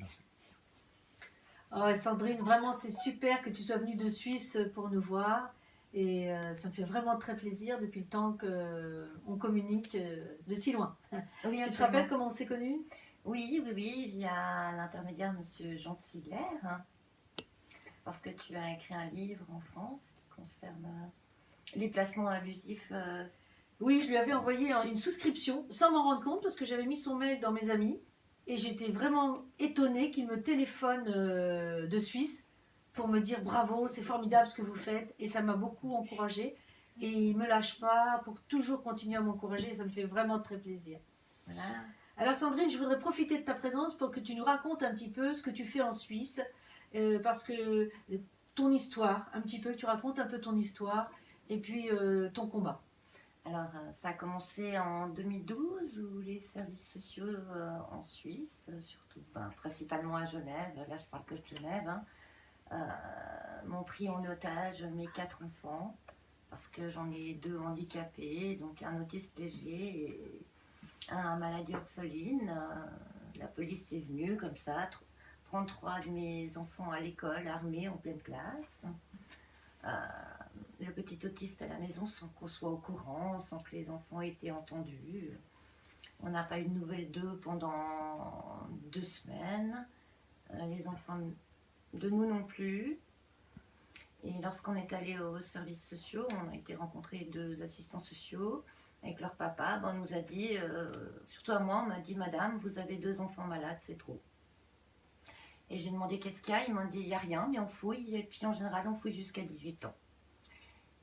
s'est lancé. Oh, Sandrine, vraiment, c'est super que tu sois venue de Suisse pour nous voir. Et ça me fait vraiment très plaisir depuis le temps qu'on communique de si loin. Oui, Tu te rappelles comment on s'est connus? Oui, via l'intermédiaire de M. Jean Ziegler, hein, parce que tu as écrit un livre en France qui concerne les placements abusifs. Oui, je lui avais envoyé une souscription sans m'en rendre compte parce que j'avais mis son mail dans mes amis et j'étais vraiment étonnée qu'il me téléphone de Suisse pour me dire bravo, c'est formidable ce que vous faites et ça m'a beaucoup encouragée et il me lâche pas pour toujours continuer à m'encourager et ça me fait vraiment très plaisir. Voilà. Alors Sandrine, je voudrais profiter de ta présence pour que tu nous racontes un petit peu ce que tu fais en Suisse parce que ton histoire, un petit peu, que tu racontes un peu ton histoire et puis ton combat. Alors, ça a commencé en 2012 où les services sociaux en Suisse, surtout principalement à Genève, là je parle que de Genève, hein, m'ont pris en otage mes 4 enfants parce que j'en ai 2 handicapés, donc un autiste léger et un maladie orpheline. La police est venue comme ça, prendre 3 de mes enfants à l'école, armés en pleine classe. Le petit autiste à la maison sans qu'on soit au courant, sans que les enfants aient été entendus. On n'a pas eu de nouvelles d'eux pendant 2 semaines. Les enfants de nous non plus. Et lorsqu'on est allé aux services sociaux, on a été rencontrer 2 assistants sociaux avec leur papa. On nous a dit, surtout à moi, on m'a dit, madame, vous avez 2 enfants malades, c'est trop. Et j'ai demandé qu'est-ce qu'il y a, ils m'ont dit, il n'y a rien, mais on fouille. Et puis en général, on fouille jusqu'à 18 ans.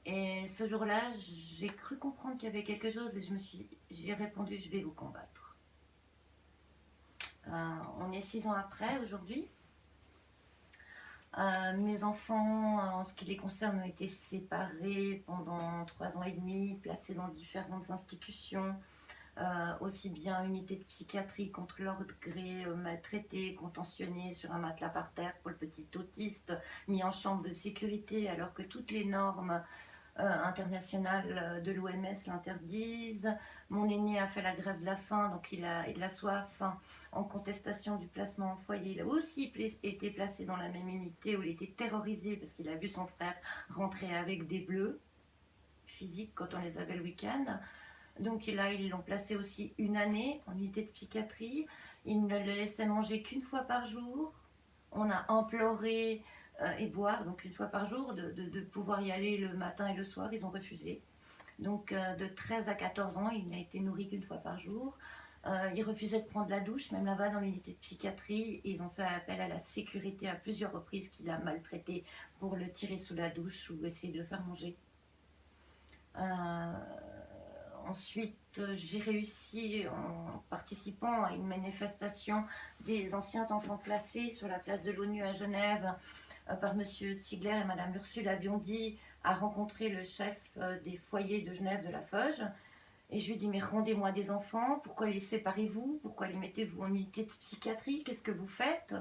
Et ce jour-là, j'ai cru comprendre qu'il y avait quelque chose et j'ai répondu, je vais vous combattre. On est 6 ans après, aujourd'hui. Mes enfants, en ce qui les concerne, ont été séparés pendant 3 ans et demi, placés dans différentes institutions, aussi bien unités de psychiatrie contre leur gré, maltraités, contentionnés sur un matelas par terre pour le petit autiste, mis en chambre de sécurité alors que toutes les normes internationales de l'OMS l'interdisent. Mon aîné a fait la grève de la faim, donc il a de la soif, hein, en contestation du placement en foyer. Il a aussi été placé dans la même unité où il était terrorisé parce qu'il a vu son frère rentrer avec des bleus physiques quand on les avait le week-end. Donc là, ils l'ont placé aussi 1 année en unité de psychiatrie. Ils ne le laissaient manger qu'1 fois par jour. On a imploré et boire, donc 1 fois par jour, de pouvoir y aller le matin et le soir. Ils ont refusé. Donc de 13 à 14 ans, il n'a été nourri qu'1 fois par jour. Il refusait de prendre la douche, même là-bas dans l'unité de psychiatrie. Ils ont fait appel à la sécurité à plusieurs reprises qui l'a maltraité pour le tirer sous la douche ou essayer de le faire manger. Ensuite, j'ai réussi, en participant à une manifestation des anciens enfants placés sur la place de l'ONU à Genève par M. Ziegler et Mme Ursula Biondi, à rencontrer le chef des foyers de Genève de la Foge. Et je lui ai dit, mais rendez-moi des enfants, pourquoi les séparez-vous? Pourquoi les mettez-vous en unité de psychiatrie? Qu'est-ce que vous faites?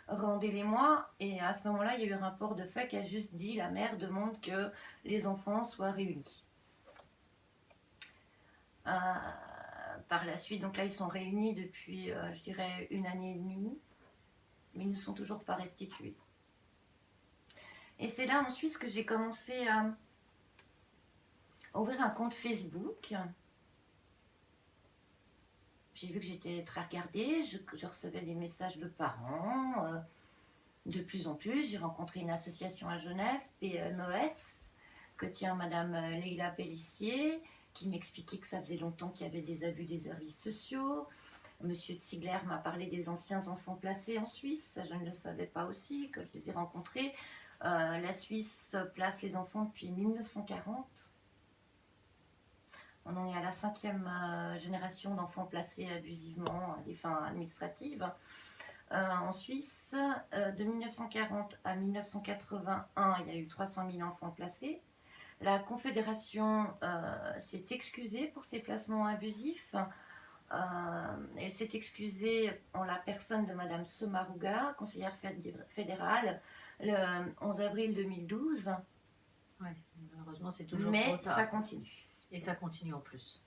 Rendez-les-moi. Et à ce moment-là, il y a eu un rapport de fait qui a juste dit, la mère demande que les enfants soient réunis. Par la suite, donc là ils sont réunis depuis je dirais 1 année et demie, mais ils ne sont toujours pas restitués. Et c'est là en Suisse que j'ai commencé à ouvrir un compte Facebook. J'ai vu que j'étais très regardée, je recevais des messages de parents, de plus en plus. J'ai rencontré une association à Genève, PMES, que tient Madame Leila Pellissier, qui m'expliquait que ça faisait longtemps qu'il y avait des abus des services sociaux. Monsieur Ziegler m'a parlé des anciens enfants placés en Suisse, ça je ne le savais pas aussi, que je les ai rencontrés. La Suisse place les enfants depuis 1940. On en est à la 5e génération d'enfants placés abusivement à des fins administratives. En Suisse, de 1940 à 1981, il y a eu 300 000 enfants placés. La Confédération s'est excusée pour ces placements abusifs. Elle s'est excusée en la personne de Madame Sommaruga, conseillère fédérale, le 11 avril 2012. Ouais, malheureusement, c'est toujours Mais trop tard. ça continue. Et ça continue en plus.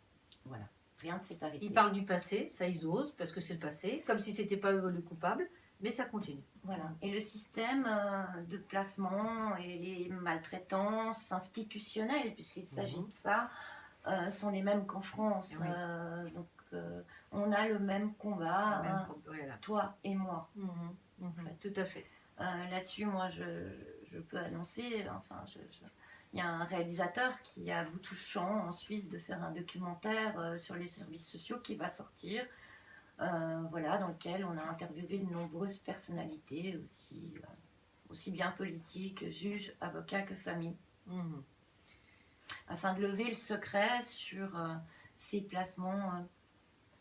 Voilà, rien ne s'est arrêté. Ils parlent du passé, ça ils osent, parce que c'est le passé, comme si c'était pas eux le coupable. Mais ça continue. Voilà. Et le système de placement et les maltraitances institutionnelles, puisqu'il s'agit de ça, sont les mêmes qu'en France. Oui. Donc, on a le même combat, Voilà. toi et moi. En fait. Tout à fait. Là-dessus, moi, je peux annoncer, enfin, il y a un réalisateur qui a bout touchant en Suisse de faire un documentaire sur les services sociaux qui va sortir. Voilà, dans lequel on a interviewé de nombreuses personnalités, aussi bien politiques, juges, avocats que familles, afin de lever le secret sur ces placements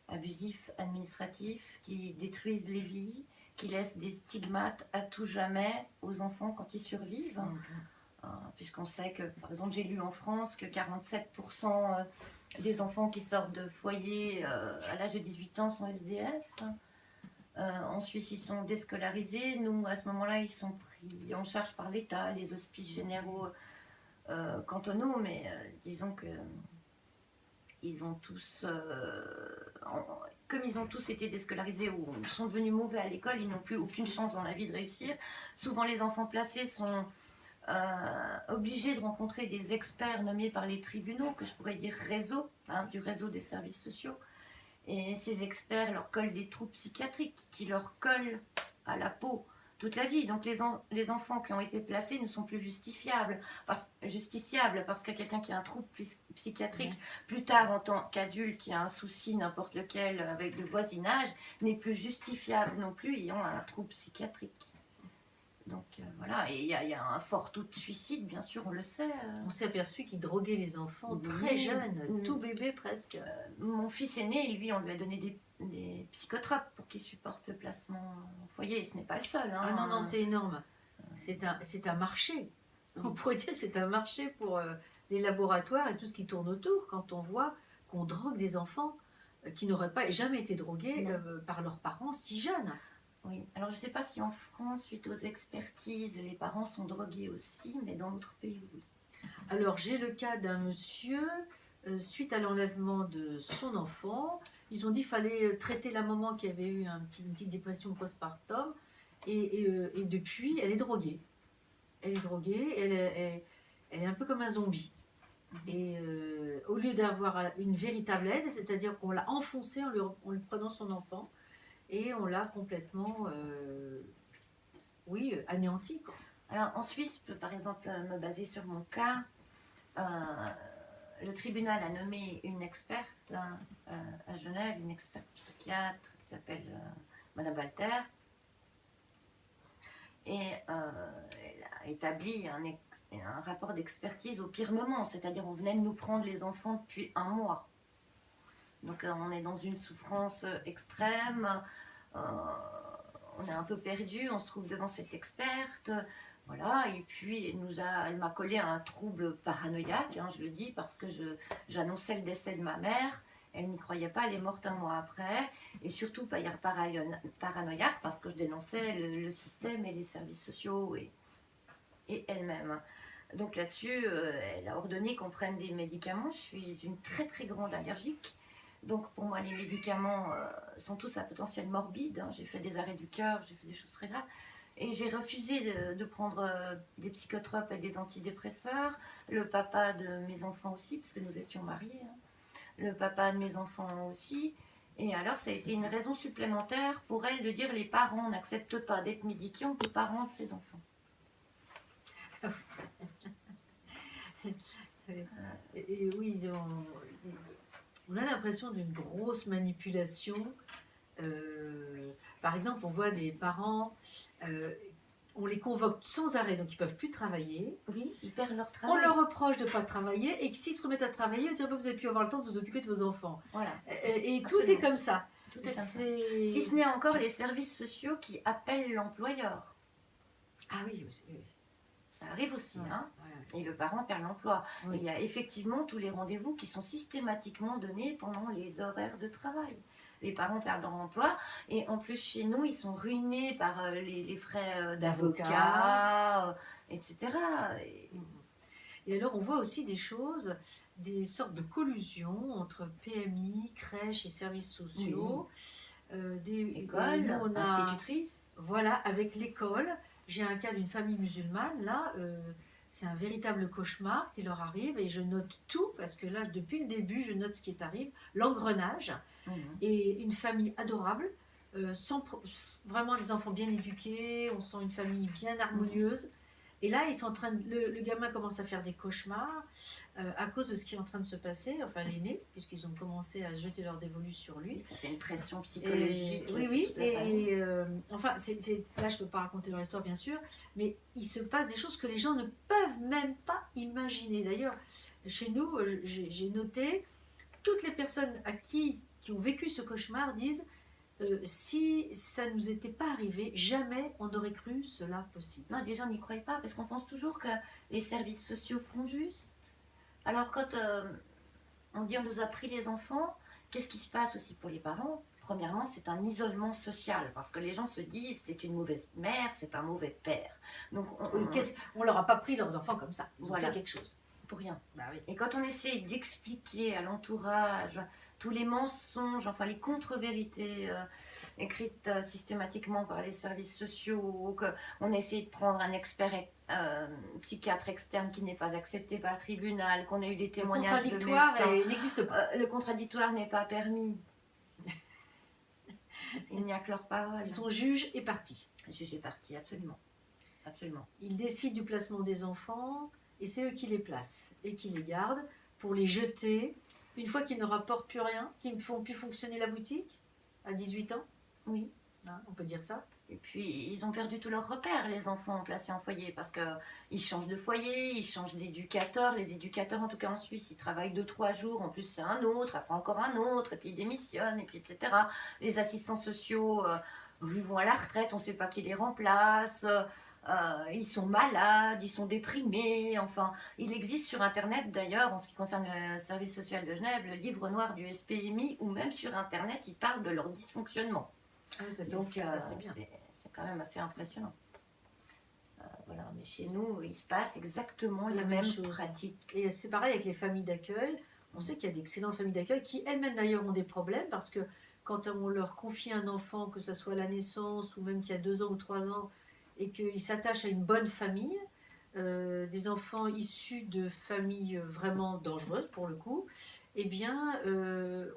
abusifs administratifs qui détruisent les vies, qui laissent des stigmates à tout jamais aux enfants quand ils survivent. Puisqu'on sait que, par exemple, j'ai lu en France que 47% des enfants qui sortent de foyer à l'âge de 18 ans sont SDF. En Suisse, ils sont déscolarisés. Nous, à ce moment-là, ils sont pris en charge par l'État, les hospices généraux cantonaux, mais disons que ils ont tous, comme ils ont tous été déscolarisés ou sont devenus mauvais à l'école, ils n'ont plus aucune chance dans la vie de réussir. Souvent, les enfants placés sont obligés de rencontrer des experts nommés par les tribunaux, que je pourrais dire réseau, du réseau des services sociaux. Et ces experts leur collent des troubles psychiatriques qui leur collent à la peau toute la vie. Donc les enfants qui ont été placés ne sont plus justiciables parce que quelqu'un qui a un trouble psychiatrique, plus tard en tant qu'adulte, qui a un souci n'importe lequel avec le voisinage, n'est plus justifiable non plus ayant un trouble psychiatrique. Donc voilà, et il y a un fort taux de suicide, bien sûr, on le sait. On s'est aperçu qu'ils droguaient les enfants très jeunes, tout bébé presque. Mon fils aîné, lui, on lui a donné des psychotropes pour qu'il supporte le placement au foyer, et ce n'est pas le seul. Ah non, c'est énorme. C'est un marché. On pourrait dire que c'est un marché pour les laboratoires et tout ce qui tourne autour, quand on voit qu'on drogue des enfants qui n'auraient jamais été drogués par leurs parents si jeunes. Oui, alors je ne sais pas si en France, suite aux expertises, les parents sont drogués aussi, mais dans d'autres pays, oui. Alors j'ai le cas d'un monsieur, suite à l'enlèvement de son enfant, ils ont dit qu'il fallait traiter la maman qui avait eu une petite dépression postpartum, et depuis, elle est droguée. Elle est droguée, elle est un peu comme un zombie. Et au lieu d'avoir une véritable aide, c'est-à-dire qu'on l'a enfoncée en lui prenant son enfant, et on l'a complètement, anéanti, quoi. Alors en Suisse, je peux par exemple me baser sur mon cas. Le tribunal a nommé une experte à Genève, une experte psychiatre qui s'appelle Madame Walter. Et elle a établi un rapport d'expertise au pire moment, c'est-à-dire on venait de nous prendre les enfants depuis 1 mois. Donc on est dans une souffrance extrême, on est un peu perdu, on se trouve devant cette experte, voilà, et puis elle m'a collé un trouble paranoïaque, je le dis parce que j'annonçais le décès de ma mère, elle n'y croyait pas, elle est morte 1 mois après, et surtout paranoïaque parce que je dénonçais le système et les services sociaux et elle-même. Donc là-dessus, elle a ordonné qu'on prenne des médicaments. Je suis une très très grande allergique. Donc pour moi, les médicaments sont tous à potentiel morbide. J'ai fait des arrêts du cœur, j'ai fait des choses très graves. Et j'ai refusé de prendre des psychotropes et des antidépresseurs. Le papa de mes enfants aussi, parce que nous étions mariés. Le papa de mes enfants aussi. Et alors, ça a été une raison supplémentaire pour elle de dire les parents n'acceptent pas d'être médiqués, on ne peut pas rendre ses enfants. Et oui, on a l'impression d'une grosse manipulation. Par exemple, on voit des parents, on les convoque sans arrêt, donc ils ne peuvent plus travailler. Oui, ils perdent leur travail. On leur reproche de ne pas travailler, et que s'ils se remettent à travailler, vous n'allez plus avoir le temps de vous occuper de vos enfants. Voilà. Et tout est comme ça. Tout est comme ça. Si ce n'est encore les services sociaux qui appellent l'employeur. Ah oui, oui. Ça arrive aussi, Et le parent perd l'emploi. Oui. Et il y a effectivement tous les rendez-vous qui sont systématiquement donnés pendant les horaires de travail. Les parents perdent leur emploi, et en plus chez nous, ils sont ruinés par les frais d'avocat, etc. Et alors, on voit aussi des choses, des sortes de collusions entre PMI, crèches et services sociaux. École, nous, on a, institutrice. voilà, avec l'école, j'ai un cas d'une famille musulmane, là, c'est un véritable cauchemar qui leur arrive et je note tout parce que là, depuis le début, je note ce qui arrive, l'engrenage Mhm. et une famille adorable, vraiment des enfants bien éduqués, on sent une famille bien harmonieuse. Et là, ils sont en train le gamin commence à faire des cauchemars à cause de ce qui est en train de se passer, enfin l'aîné, puisqu'ils ont commencé à jeter leur dévolu sur lui. Ça fait une pression psychologique Oui, sur oui, toute la famille. et enfin, là je ne peux pas raconter leur histoire bien sûr, mais il se passe des choses que les gens ne peuvent même pas imaginer. D'ailleurs, chez nous, j'ai noté, toutes les personnes qui ont vécu ce cauchemar disent si ça ne nous était pas arrivé, jamais on n'aurait cru cela possible. Non, les gens n'y croient pas parce qu'on pense toujours que les services sociaux font juste. Alors quand on dit on nous a pris les enfants, qu'est-ce qui se passe aussi pour les parents? Premièrement, c'est un isolement social parce que les gens se disent c'est une mauvaise mère, c'est un mauvais père. Donc on leur a pas pris leurs enfants comme ça, ils ont voilà, fait quelque chose. pour rien. Bah oui. Et quand on essaye d'expliquer à l'entourage tous les mensonges, enfin les contre-vérités écrites systématiquement par les services sociaux, qu'on essaie de prendre un expert psychiatre externe qui n'est pas accepté par le tribunal, qu'on a eu des témoignages de médecins, n'existe pas. le contradictoire n'est pas permis. Il n'y a que leurs paroles. Ils sont juges et partis. Juge et parti, absolument. Absolument. Ils décident du placement des enfants et c'est eux qui les placent et qui les gardent pour les jeter une fois qu'ils ne rapportent plus rien, qu'ils ne font plus fonctionner la boutique à 18 ans. Oui. Hein, on peut dire ça. Et puis, ils ont perdu tous leurs repères, les enfants placés en foyer, parce qu'ils changent de foyer, ils changent d'éducateur. Les éducateurs, en tout cas en Suisse, ils travaillent 2-3 jours, en plus c'est un autre, après encore un autre, et puis ils démissionnent, et puis etc. Les assistants sociaux, ils vont à la retraite, on ne sait pas qui les remplace, ils sont malades, ils sont déprimés, enfin, il existe sur Internet d'ailleurs, en ce qui concerne le service social de Genève, le livre noir du SPMI, où même sur Internet, ils parlent de leur dysfonctionnement. Ah oui, ça, Donc c'est c'est quand même assez impressionnant. Voilà, mais chez nous, il se passe exactement La les même mêmes chose. pratiques. Et c'est pareil avec les familles d'accueil. On sait qu'il y a d'excellentes familles d'accueil qui elles-mêmes d'ailleurs ont des problèmes parce que quand on leur confie un enfant, que ce soit à la naissance ou même qu'il y a 2 ans ou 3 ans, et qu'ils s'attachent à une bonne famille, des enfants issus de familles vraiment dangereuses pour le coup, eh bien,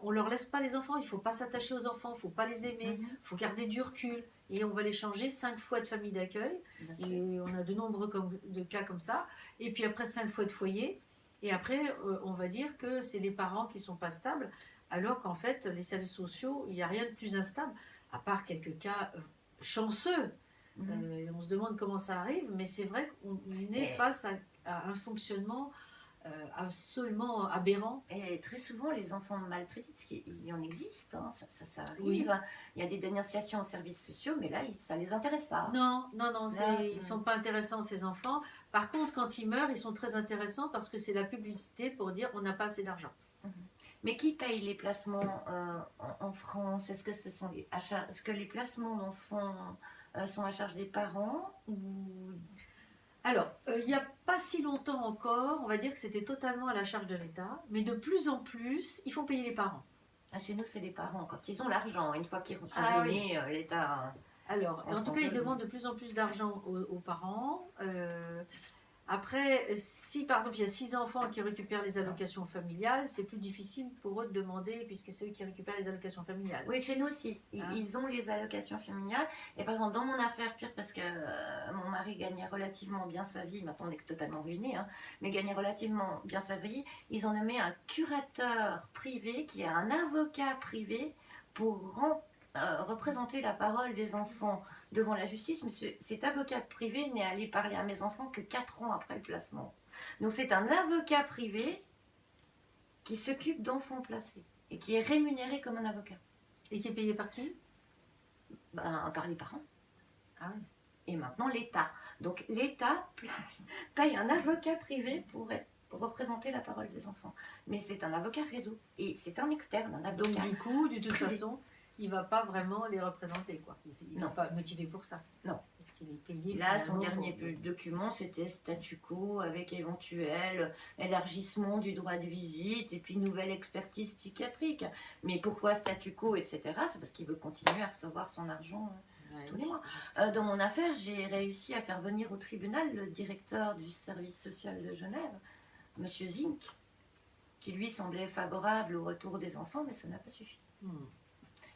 on leur laisse pas les enfants. Il faut pas s'attacher aux enfants, il faut pas les aimer, il faut garder du recul. Et on va les changer 5 fois de famille d'accueil. Et on a de nombreux de cas comme ça. Et puis après 5 fois de foyer. Et après, on va dire que c'est les parents qui sont pas stables, alors qu'en fait, les services sociaux, il n'y a rien de plus instable, à part quelques cas chanceux. On se demande comment ça arrive, mais c'est vrai qu'on est face à un fonctionnement absolument aberrant. Et très souvent, les enfants maltraités, parce qu'il en existe, hein, ça arrive. Oui. Il y a des dénonciations aux services sociaux, mais là, ça ne les intéresse pas. Non, ils ne sont pas intéressants, ces enfants. Par contre, quand ils meurent, ils sont très intéressants parce que c'est la publicité pour dire on n'a pas assez d'argent. Mais qui paye les placements en France? Est-ce que est-ce que les placements d'enfants sont à charge des parents ou... Alors, il n'y a pas si longtemps encore, on va dire que c'était totalement à la charge de l'État, mais de plus en plus, il faut payer les parents. Chez nous, c'est les parents. Quand ils ont l'argent, une fois qu'ils sont ruinés, l'État... Alors, en tout cas, ils demandent de plus en plus d'argent aux parents. Après, si par exemple il y a 6 enfants qui récupèrent les allocations familiales, c'est plus difficile pour eux de demander puisque c'est eux qui récupèrent les allocations familiales. Oui, chez nous aussi. Ils ont les allocations familiales. Et par exemple, dans mon affaire, pire parce que mon mari gagnait relativement bien sa vie, maintenant on est totalement ruiné, hein, mais gagnait relativement bien sa vie, ils ont nommé un curateur privé qui est un avocat privé pour représenter la parole des enfants devant la justice, mais cet avocat privé n'est allé parler à mes enfants que 4 ans après le placement. Donc c'est un avocat privé qui s'occupe d'enfants placés et qui est rémunéré comme un avocat. Et qui est payé par qui? Par les parents. Ah oui. Et maintenant l'État. Donc l'État paye un avocat privé pour représenter la parole des enfants. Mais c'est un avocat réseau. Et c'est un externe, un avocat. Donc du coup, de toute façon, il ne va pas vraiment les représenter, quoi. Il n'est pas motivé pour ça. Non. Parce qu'il est payé. Là, son finalement, dernier pour- document, c'était statu quo avec éventuel élargissement du droit de visite et puis nouvelle expertise psychiatrique. Mais pourquoi statu quo, etc. C'est parce qu'il veut continuer à recevoir son argent Ouais, tous les mois. je sais. Dans mon affaire, j'ai réussi à faire venir au tribunal le directeur du service social de Genève, Monsieur Zink, qui lui semblait favorable au retour des enfants, mais ça n'a pas suffi.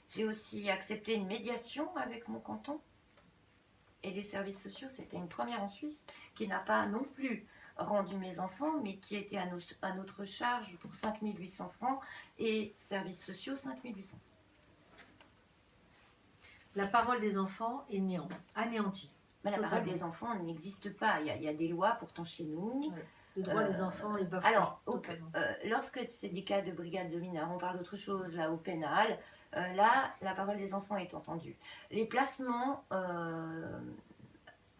J'ai aussi accepté une médiation avec mon canton et les services sociaux. C'était une première en Suisse qui n'a pas non plus rendu mes enfants, mais qui était à notre charge pour 5 800 francs et services sociaux 5 800. La parole des enfants est anéantie. Mais la Totalement. parole des enfants n'existe pas. Il y a des lois pourtant chez nous. Ouais. Le droit des enfants est bafoué. Alors, totalement. lorsque c'est des cas de brigade de mineurs, on parle d'autre chose, là, au pénal, là, la parole des enfants est entendue. Les placements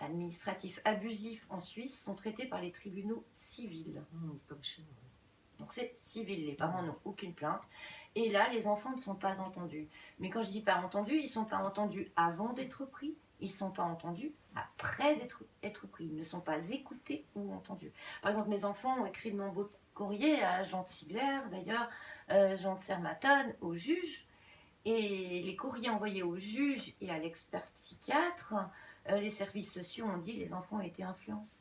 administratifs abusifs en Suisse sont traités par les tribunaux civils. Comme chez nous. Donc c'est civil, les parents n'ont aucune plainte. Et là, les enfants ne sont pas entendus. Mais quand je dis pas entendus, ils ne sont pas entendus avant d'être pris, ils ne sont pas entendus après être pris. Ils ne sont pas écoutés ou entendus. Par exemple, mes enfants ont écrit de mon beau courrier à Jean Tigler, d'ailleurs, Jean de Sermaton, au juge. Et les courriers envoyés au juge et à l'expert psychiatre, les services sociaux ont dit que les enfants ont été influencés.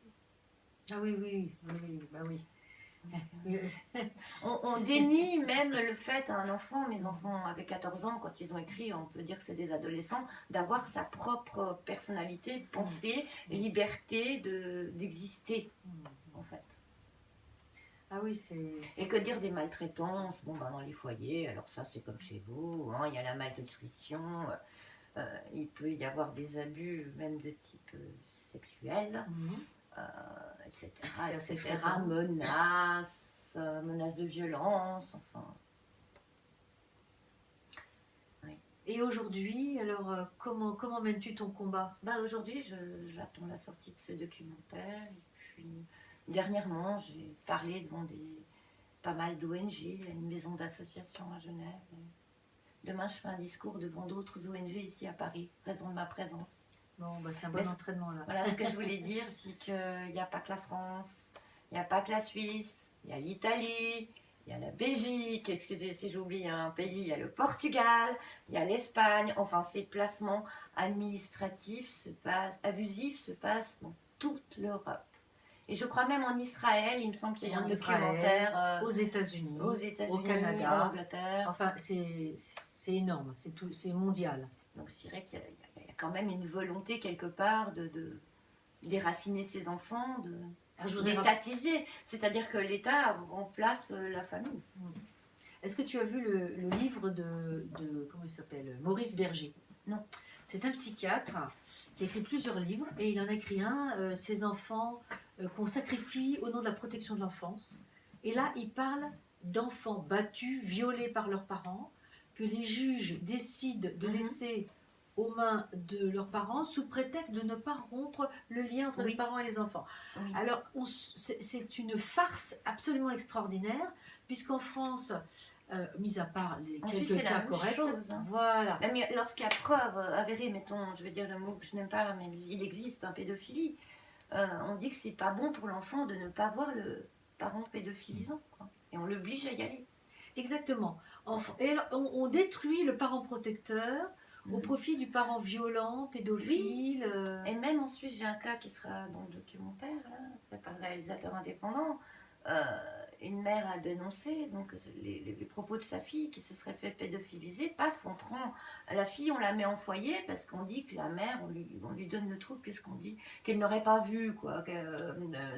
Ah oui, oui, oui, bah oui. On dénie même le fait à un enfant, mes enfants avaient 14 ans quand ils ont écrit, on peut dire que c'est des adolescents, d'avoir sa propre personnalité, pensée, liberté d'exister, en fait. Ah oui, c'est... Et que dire des maltraitances, bon, ben, dans les foyers, alors ça c'est comme chez vous, hein, il y a la malnutrition, il peut y avoir des abus même de type sexuel. Etc. Menaces de violence, enfin. Oui. Et aujourd'hui, alors, comment mènes-tu ton combat? Aujourd'hui, j'attends la sortie de ce documentaire. Et puis, dernièrement, j'ai parlé devant pas mal d'ONG, une maison d'association à Genève. Et demain, je fais un discours devant d'autres ONG ici à Paris, raison de ma présence. Bon, bah, c'est un bon entraînement là. Voilà, ce que je voulais dire, c'est qu'il n'y a pas que la France, il n'y a pas que la Suisse, il y a l'Italie, il y a la Belgique, excusez si j'oublie un pays, il y a le Portugal, il y a l'Espagne. Enfin, ces placements administratifs abusifs se passent dans toute l'Europe. Et je crois même en Israël, il me semble qu'il y a un documentaire. Aux États-Unis, au Canada, en Angleterre. Enfin, c'est énorme, c'est mondial. Donc je dirais qu'il y a quand même une volonté quelque part de déraciner ses enfants, d'étatiser. C'est-à-dire que l'État remplace la famille. Est-ce que tu as vu le livre de comment il s'appelle, Maurice Berger? Non. C'est un psychiatre qui a écrit plusieurs livres et il en a écrit un, Ces enfants qu'on sacrifie au nom de la protection de l'enfance. Et là, il parle d'enfants battus, violés par leurs parents, que les juges décident de laisser aux mains de leurs parents sous prétexte de ne pas rompre le lien entre les parents et les enfants. Alors, c'est une farce absolument extraordinaire, puisqu'en France, mis à part les quelques cas corrects, voilà. Même lorsqu'il y a preuve avérée, mettons, je vais dire le mot que je n'aime pas, mais il existe, pédophilie, on dit que c'est pas bon pour l'enfant de ne pas voir le parent pédophilisant, quoi. Et on l'oblige à y aller. Exactement. Et on détruit le parent protecteur au profit du parent violent, pédophile. Oui. Et même en Suisse, j'ai un cas qui sera dans le documentaire, là, fait par le réalisateur indépendant. Une mère a dénoncé donc, les propos de sa fille qui se serait fait pédophiliser. Paf, on prend la fille, on la met en foyer parce qu'on dit que la mère, on lui donne le trouble, qu'est-ce qu'on dit? Qu'elle n'aurait pas vu, quoi.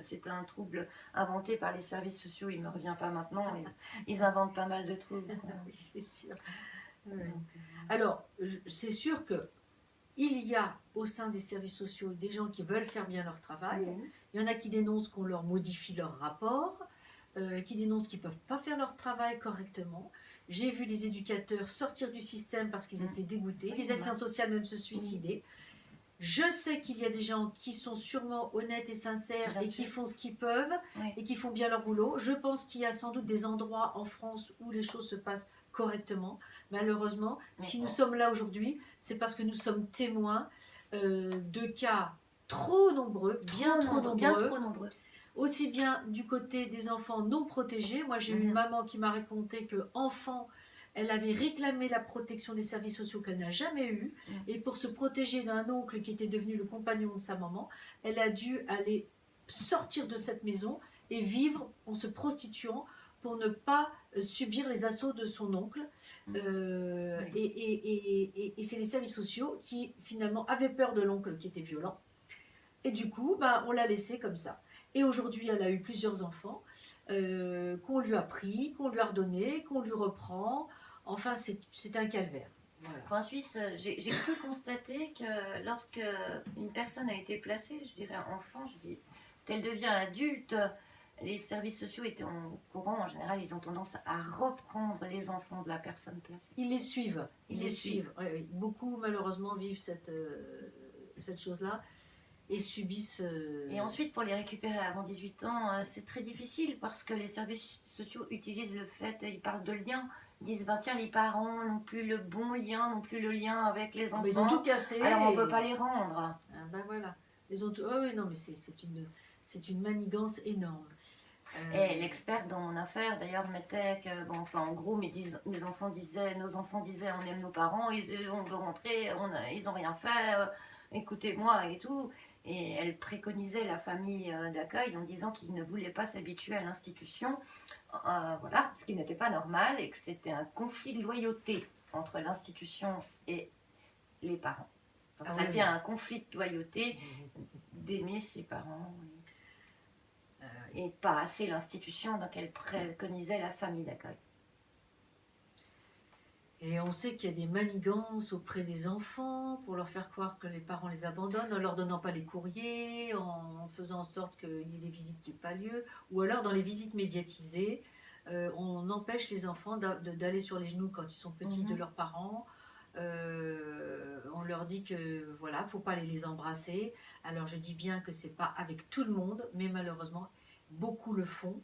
C'est un trouble inventé par les services sociaux, il ne me revient pas maintenant. Ils inventent pas mal de troubles. Oui, c'est sûr. Alors, c'est sûr que il y a au sein des services sociaux des gens qui veulent faire bien leur travail. Il y en a qui dénoncent qu'on leur modifie leur rapport, qui dénoncent qu'ils ne peuvent pas faire leur travail correctement. J'ai vu des éducateurs sortir du système parce qu'ils étaient dégoûtés, des assistantes sociales même se suicider. Je sais qu'il y a des gens qui sont sûrement honnêtes et sincères et qui font ce qu'ils peuvent et qui font bien leur boulot. Je pense qu'il y a sans doute des endroits en France où les choses se passent correctement. Malheureusement, si nous sommes là aujourd'hui, c'est parce que nous sommes témoins de cas trop nombreux, bien trop nombreux. Bien trop nombreux. Aussi bien du côté des enfants non protégés. Moi, j'ai une maman qui m'a raconté que enfant, elle avait réclamé la protection des services sociaux qu'elle n'a jamais eue. Et pour se protéger d'un oncle qui était devenu le compagnon de sa maman, elle a dû aller sortir de cette maison et vivre en se prostituant pour ne pas subir les assauts de son oncle. Et c'est les services sociaux qui finalement avaient peur de l'oncle qui était violent. Et du coup, on l'a laissée comme ça. Et aujourd'hui, elle a eu plusieurs enfants qu'on lui a pris, qu'on lui a redonné, qu'on lui reprend. Enfin, c'est un calvaire. Voilà. En Suisse, j'ai cru constater que lorsque une personne a été placée, je dirais enfant, je dis, qu'elle devient adulte, les services sociaux étaient en courant. En général, ils ont tendance à reprendre les enfants de la personne placée. Ils les suivent. Ils les suivent. Oui, oui. Beaucoup, malheureusement, vivent cette chose-là. Et subissent... Et ensuite, pour les récupérer avant 18 ans, c'est très difficile parce que les services sociaux utilisent le fait, ils parlent de lien, ils disent, tiens, les parents n'ont plus le bon lien, n'ont plus le lien avec les enfants. Ils ont tout cassé. Alors on ne peut pas les rendre. Voilà. Ils ont tout... Oh, oui, non, mais c'est une manigance énorme. Et l'expert dans mon affaire, d'ailleurs, mettait que, en gros, nos enfants disaient, on aime nos parents, on veut rentrer, ils n'ont rien fait, écoutez-moi et tout. Et elle préconisait la famille d'accueil en disant qu'ils ne voulaient pas s'habituer à l'institution, voilà, ce qui n'était pas normal et que c'était un conflit de loyauté entre l'institution et les parents. Donc ça devient un conflit de loyauté d'aimer ses parents et pas assez l'institution, donc elle préconisait la famille d'accueil. Et on sait qu'il y a des manigances auprès des enfants pour leur faire croire que les parents les abandonnent en leur donnant pas les courriers, en faisant en sorte qu'il y ait des visites qui n'aient pas lieu, ou alors dans les visites médiatisées, on empêche les enfants d'aller sur les genoux quand ils sont petits de leurs parents. On leur dit que voilà, faut pas aller les embrasser. Alors je dis bien que c'est pas avec tout le monde, mais malheureusement beaucoup le font.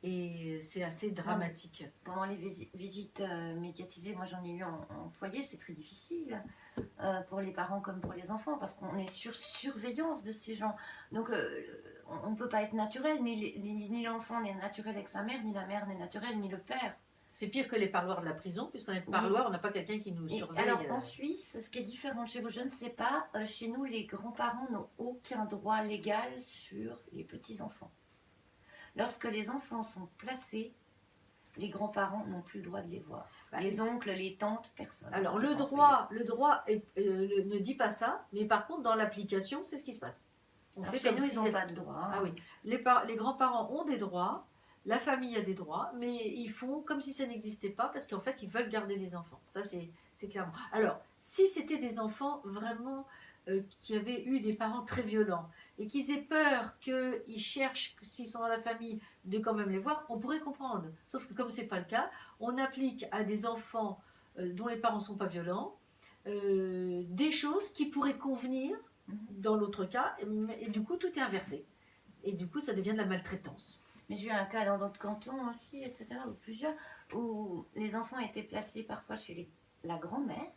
Et c'est assez dramatique. Pendant les visites médiatisées, moi j'en ai eu en foyer, c'est très difficile pour les parents comme pour les enfants parce qu'on est sur surveillance de ces gens. Donc on ne peut pas être naturel, ni l'enfant n'est naturel avec sa mère, ni la mère n'est naturelle, ni le père. C'est pire que les parloirs de la prison, puisqu'on est parloir, on n'a pas quelqu'un qui nous surveille. Alors en Suisse, ce qui est différent de chez vous, je ne sais pas, chez nous les grands-parents n'ont aucun droit légal sur les petits-enfants. Lorsque les enfants sont placés, les grands-parents n'ont plus le droit de les voir. Les oncles, les tantes, personne. Alors le droit ne dit pas ça, mais par contre dans l'application, c'est ce qui se passe. Chez nous, ils n'ont pas de droit. Ah oui, les grands-parents ont des droits, la famille a des droits, mais ils font comme si ça n'existait pas parce qu'en fait, ils veulent garder les enfants. Ça, c'est clairement. Alors, si c'était des enfants vraiment qui avaient eu des parents très violents et qu'ils aient peur qu'ils cherchent, s'ils sont dans la famille, de quand même les voir, on pourrait comprendre. Sauf que comme ce n'est pas le cas, on applique à des enfants dont les parents ne sont pas violents des choses qui pourraient convenir dans l'autre cas, et du coup, tout est inversé. Et du coup, ça devient de la maltraitance. Mais j'ai eu un cas dans d'autres cantons aussi, etc., ou plusieurs, où les enfants étaient placés parfois chez la grand-mère,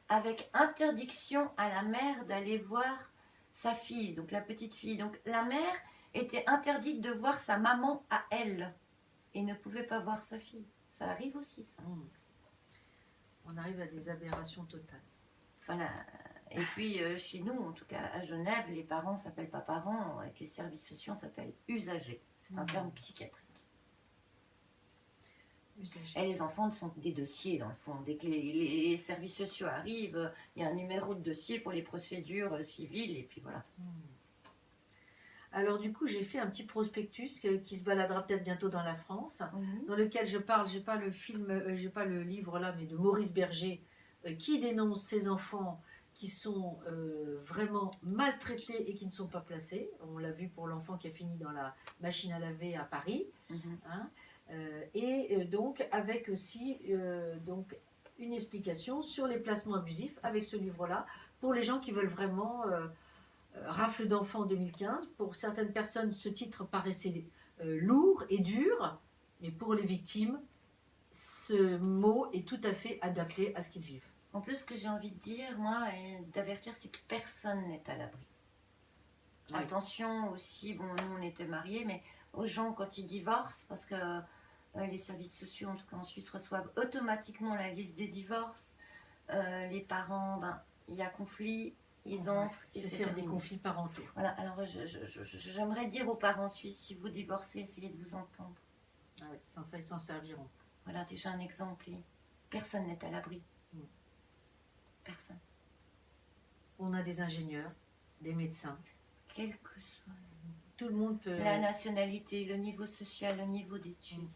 avec interdiction à la mère d'aller voir sa fille, donc la petite fille. Donc la mère était interdite de voir sa maman à elle, et ne pouvait pas voir sa fille. Ça arrive aussi, ça. On arrive à des aberrations totales. Voilà. Et puis chez nous, en tout cas à Genève, les parents ne s'appellent pas parents, avec les services sociaux, on s'appelle usagers. C'est un terme psychiatrique. Usagers. Et les enfants sont des dossiers dans le fond. Dès que les services sociaux arrivent, il y a un numéro de dossier pour les procédures civiles et puis voilà. Alors du coup, j'ai fait un petit prospectus qui se baladera peut-être bientôt dans la France, dans lequel je parle, j'ai pas le livre là, mais de Maurice Berger, qui dénonce ces enfants qui sont vraiment maltraités et qui ne sont pas placés. On l'a vu pour l'enfant qui a fini dans la machine à laver à Paris. Donc avec aussi donc une explication sur les placements abusifs avec ce livre-là, pour les gens qui veulent vraiment... Rafle d'enfants 2015. Pour certaines personnes, ce titre paraissait lourd et dur, mais pour les victimes, ce mot est tout à fait adapté à ce qu'ils vivent. En plus, ce que j'ai envie de dire, moi, et d'avertir, c'est que personne n'est à l'abri. Oui. Attention aussi, bon, nous on était mariés, mais aux gens quand ils divorcent, parce que les services sociaux, en tout cas en Suisse, reçoivent automatiquement la liste des divorces. Les parents, ben, il y a conflit, ils entrent et C'est c'est des terminé. conflits parentaux. Voilà, alors j'aimerais dire aux parents suisses, si vous divorcez, essayez de vous entendre. Ah oui, sans ça, ils s'en serviront. Voilà déjà un exemple. Personne n'est à l'abri. Personne. On a des ingénieurs, des médecins. Quel que soit Tout le monde peut... la nationalité, le niveau social, le niveau d'études.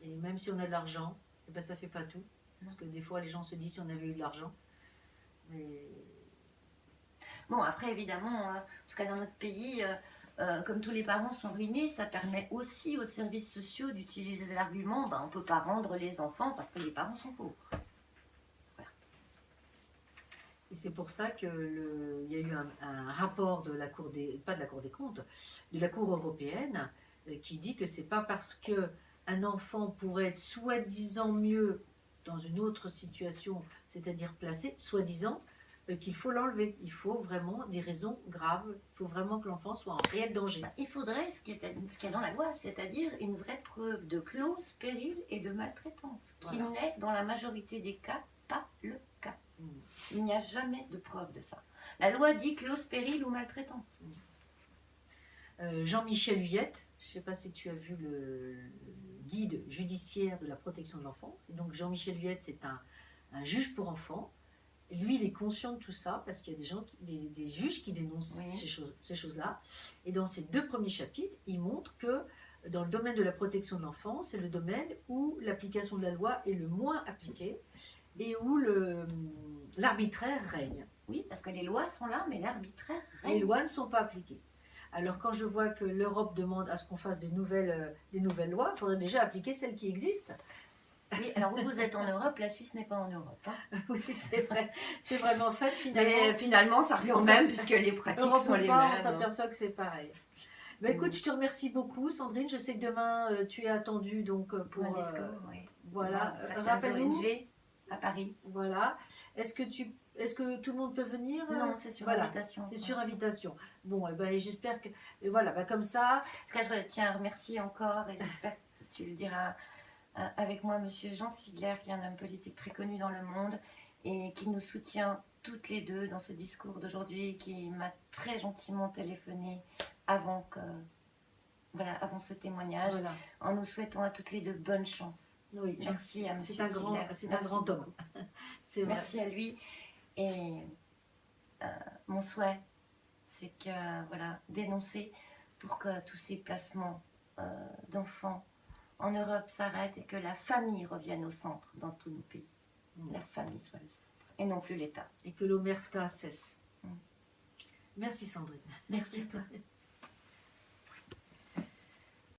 Et même si on a de l'argent, eh ben, ça ne fait pas tout. Parce que des fois, les gens se disent si on avait eu de l'argent. Mais... Bon, après, évidemment, en tout cas dans notre pays, comme tous les parents sont ruinés, ça permet aussi aux services sociaux d'utiliser l'argument on ne peut pas rendre les enfants parce que les parents sont pauvres. Et c'est pour ça qu'il y a eu un rapport de la Cour pas de la Cour des comptes, de la Cour européenne, qui dit que c'est pas parce qu'un enfant pourrait être soi-disant mieux dans une autre situation, c'est-à-dire placé, soi-disant, qu'il faut l'enlever. Il faut vraiment des raisons graves. Il faut vraiment que l'enfant soit en réel danger. Il faudrait ce qui est dans la loi, c'est-à-dire une vraie preuve de clause péril et de maltraitance, qui n'est dans la majorité des cas pas le cas. Il n'y a jamais de preuve de ça. La loi dit clause péril ou maltraitance. Jean-Michel Huyette, je ne sais pas si tu as vu le guide judiciaire de la protection de l'enfant. Donc Jean-Michel Huyette, c'est un juge pour enfants. Lui, il est conscient de tout ça parce qu'il y a des juges qui dénoncent ces choses-là. Et dans ces 2 premiers chapitres, il montre que dans le domaine de la protection de l'enfant, c'est le domaine où l'application de la loi est le moins appliquée et où l'arbitraire règne. Oui, parce que les lois sont là, mais l'arbitraire règne. Les lois ne sont pas appliquées. Alors quand je vois que l'Europe demande à ce qu'on fasse des nouvelles lois, il faudrait déjà appliquer celles qui existent. Oui, alors vous êtes en Europe, la Suisse n'est pas en Europe. Hein. Oui, c'est vrai. C'est vraiment fait finalement. Mais finalement, ça revient au même puisque les pratiques Europe sont les pas, mêmes. On s'aperçoit que c'est pareil. Bah, écoute, je te remercie beaucoup, Sandrine. Je sais que demain, tu es attendue donc, pour... un discours, oui. Voilà. Rappelle-nous. ONG à Paris. Voilà. Est-ce que tout le monde peut venir? Non, c'est sur invitation. C'est sur invitation. Bon, eh ben, j'espère que... Et voilà, ben, comme ça... En tout cas, je tiens à remercier encore et j'espère que tu le diras avec moi, monsieur Jean Ziegler, qui est un homme politique très connu dans le monde et qui nous soutient toutes les deux dans ce discours d'aujourd'hui, qui m'a très gentiment téléphoné avant ce témoignage, en nous souhaitant à toutes les deux bonne chance. Oui, merci à monsieur Ziegler. C'est un grand homme. Merci à lui. Et mon souhait, c'est que, dénoncer pour que tous ces placements d'enfants en Europe s'arrêtent et que la famille revienne au centre dans tous nos pays. La famille soit le centre et non plus l'État. Et que l'omerta cesse. Merci Sandrine. Merci à toi.